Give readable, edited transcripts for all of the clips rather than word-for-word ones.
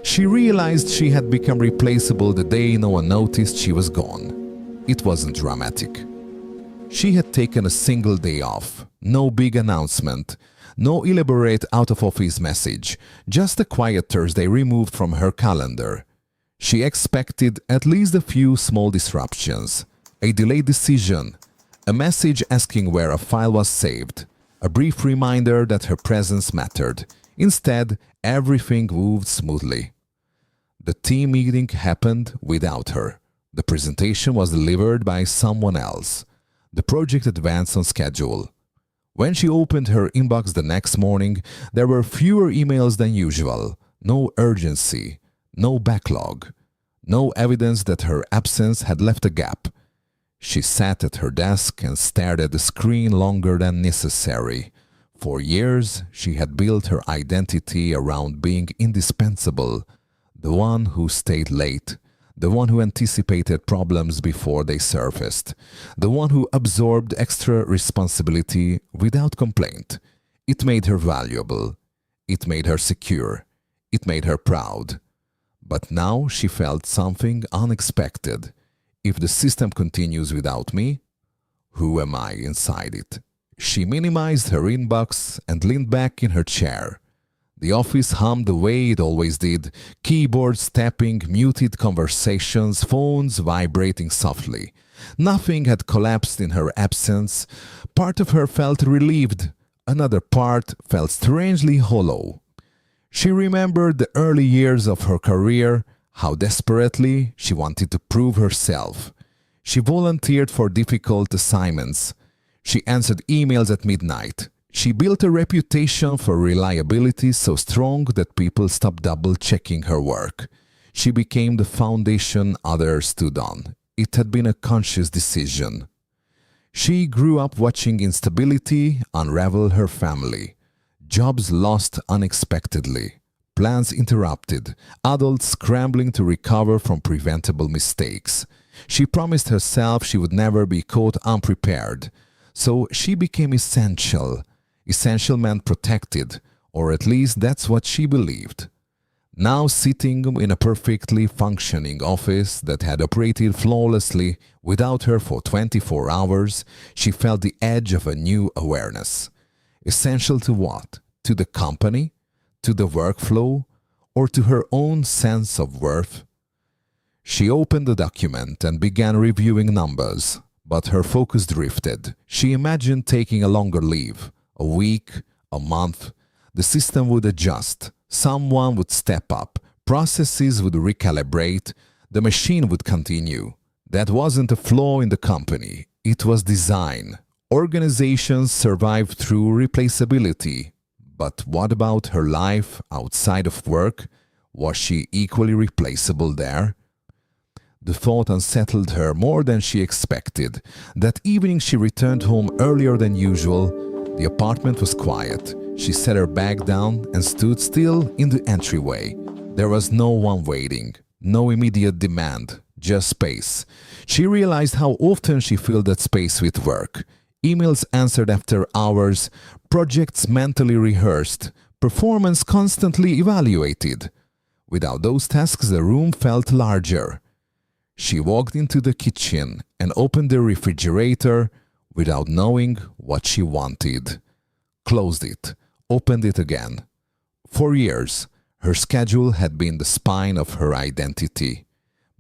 She realized she had become replaceable the day no one noticed she was gone. It wasn't dramatic. She had taken a single day off, no big announcement, no elaborate out-of-office message, just a quiet Thursday removed from her calendar. She expected at least a few small disruptions, a delayed decision, a message asking where a file was saved, a brief reminder that her presence mattered. Instead, everything moved smoothly. The team meeting happened without her. The presentation was delivered by someone else. The project advanced on schedule. When she opened her inbox the next morning, there were fewer emails than usual. No urgency, no backlog, no evidence that her absence had left a gap. She sat at her desk and stared at the screen longer than necessary. For years, she had built her identity around being indispensable, the one who stayed late, the one who anticipated problems before they surfaced, the one who absorbed extra responsibility without complaint. It made her valuable. It made her secure. It made her proud. But now she felt something unexpected. If the system continues without me, who am I inside it? She minimized her inbox and leaned back in her chair. The office hummed the way it always did, keyboards tapping, muted conversations, phones vibrating softly. Nothing had collapsed in her absence. Part of her felt relieved. Another part felt strangely hollow. She remembered the early years of her career, how desperately she wanted to prove herself. She volunteered for difficult assignments. She answered emails at midnight. She built a reputation for reliability so strong that people stopped double-checking her work. She became the foundation others stood on. It had been a conscious decision. She grew up watching instability unravel her family. Jobs lost unexpectedly. Plans interrupted. Adults scrambling to recover from preventable mistakes. She promised herself she would never be caught unprepared. So she became essential. Essential meant protected, or at least that's what she believed. Now sitting in a perfectly functioning office that had operated flawlessly without her for 24 hours, she felt the edge of a new awareness. Essential to what? To the company? To the workflow? Or to her own sense of worth? She opened the document and began reviewing numbers, but her focus drifted. She imagined taking a longer leave. A week, a month, the system would adjust, someone would step up, processes would recalibrate, the machine would continue. That wasn't a flaw in the company, it was design. Organizations survive through replaceability. But what about her life outside of work? Was she equally replaceable there? The thought unsettled her more than she expected. That evening she returned home earlier than usual. The apartment was quiet. She set her bag down and stood still in the entryway. There was no one waiting, no immediate demand, just space. She realized how often she filled that space with work. Emails answered after hours, projects mentally rehearsed, performance constantly evaluated. Without those tasks, the room felt larger. She walked into the kitchen and opened the refrigerator without knowing what she wanted. Closed it, opened it again. For years, her schedule had been the spine of her identity.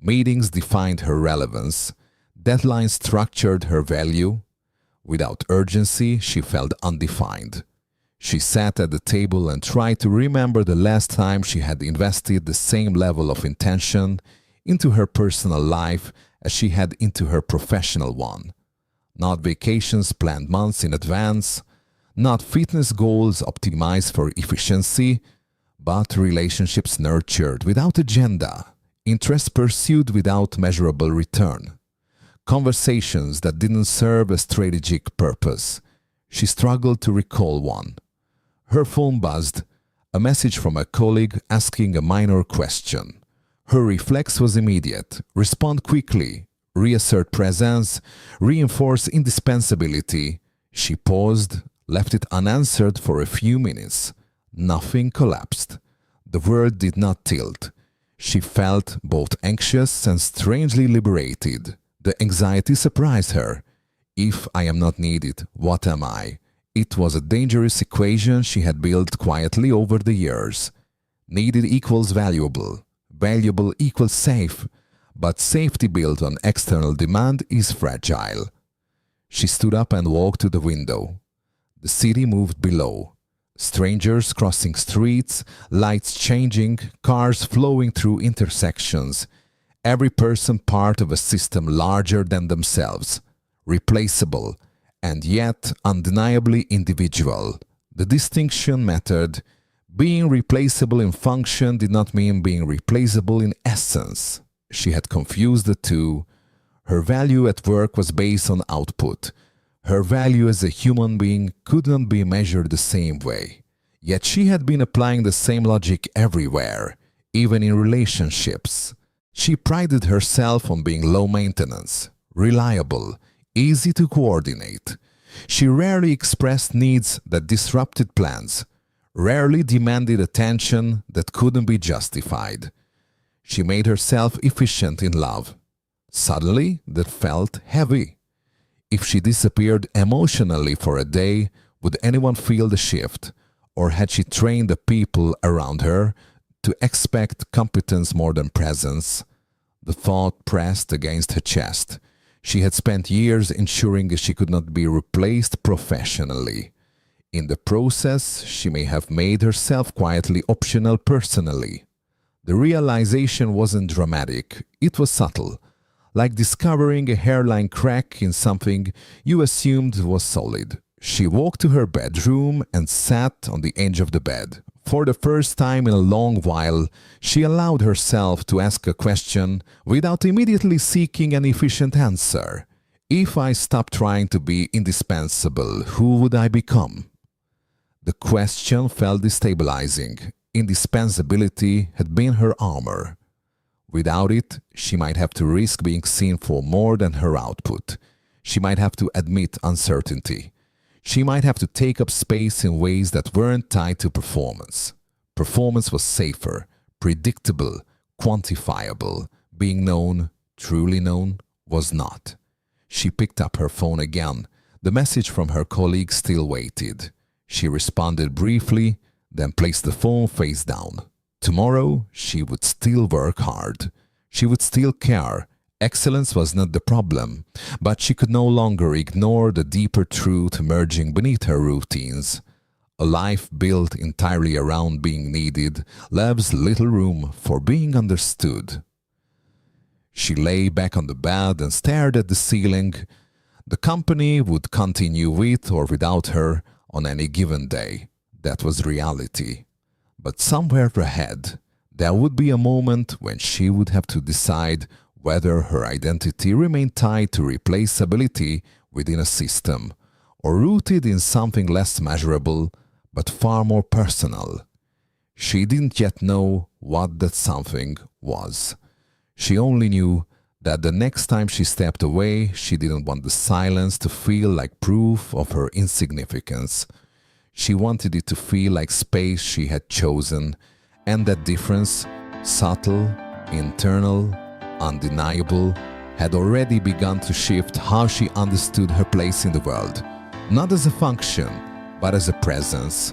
Meetings defined her relevance. Deadlines structured her value. Without urgency, she felt undefined. She sat at the table and tried to remember the last time she had invested the same level of intention into her personal life as she had into her professional one. Not vacations planned months in advance, not fitness goals optimized for efficiency, but relationships nurtured without agenda, interests pursued without measurable return, conversations that didn't serve a strategic purpose. She struggled to recall one. Her phone buzzed, a message from a colleague asking a minor question. Her reflex was immediate: respond quickly, reassert presence, reinforce indispensability. She paused, left it unanswered for a few minutes. Nothing collapsed. The world did not tilt. She felt both anxious and strangely liberated. The anxiety surprised her. If I am not needed, what am I? It was a dangerous equation she had built quietly over the years. Needed equals valuable. Valuable equals safe. But safety built on external demand is fragile. She stood up and walked to the window. The city moved below. Strangers crossing streets, lights changing, cars flowing through intersections. Every person part of a system larger than themselves. Replaceable, and yet undeniably individual. The distinction mattered. Being replaceable in function did not mean being replaceable in essence. She had confused the two. Her value at work was based on output. Her value as a human being could not be measured the same way. Yet she had been applying the same logic everywhere, even in relationships. She prided herself on being low maintenance, reliable, easy to coordinate. She rarely expressed needs that disrupted plans, rarely demanded attention that couldn't be justified. She made herself efficient in love. Suddenly, that felt heavy. If she disappeared emotionally for a day, would anyone feel the shift? Or had she trained the people around her to expect competence more than presence? The thought pressed against her chest. She had spent years ensuring she could not be replaced professionally. In the process, she may have made herself quietly optional personally. The realization wasn't dramatic, it was subtle, like discovering a hairline crack in something you assumed was solid. She walked to her bedroom and sat on the edge of the bed. For the first time in a long while, she allowed herself to ask a question without immediately seeking an efficient answer. If I stopped trying to be indispensable, who would I become? The question felt destabilizing. Indispensability had been her armor. Without it, she might have to risk being seen for more than her output. She might have to admit uncertainty. She might have to take up space in ways that weren't tied to performance. Performance was safer, predictable, quantifiable. Being known, truly known, was not. She picked up her phone again. The message from her colleague still waited. She responded briefly, then placed the phone face down. Tomorrow, she would still work hard. She would still care. Excellence was not the problem, but she could no longer ignore the deeper truth emerging beneath her routines. A life built entirely around being needed leaves little room for being understood. She lay back on the bed and stared at the ceiling. The company would continue with or without her on any given day. That was reality. But somewhere ahead, there would be a moment when she would have to decide whether her identity remained tied to replaceability within a system, or rooted in something less measurable but far more personal. She didn't yet know what that something was. She only knew that the next time she stepped away, she didn't want the silence to feel like proof of her insignificance. She wanted it to feel like space she had chosen, and that difference, subtle, internal, undeniable, had already begun to shift how she understood her place in the world, not as a function, but as a presence,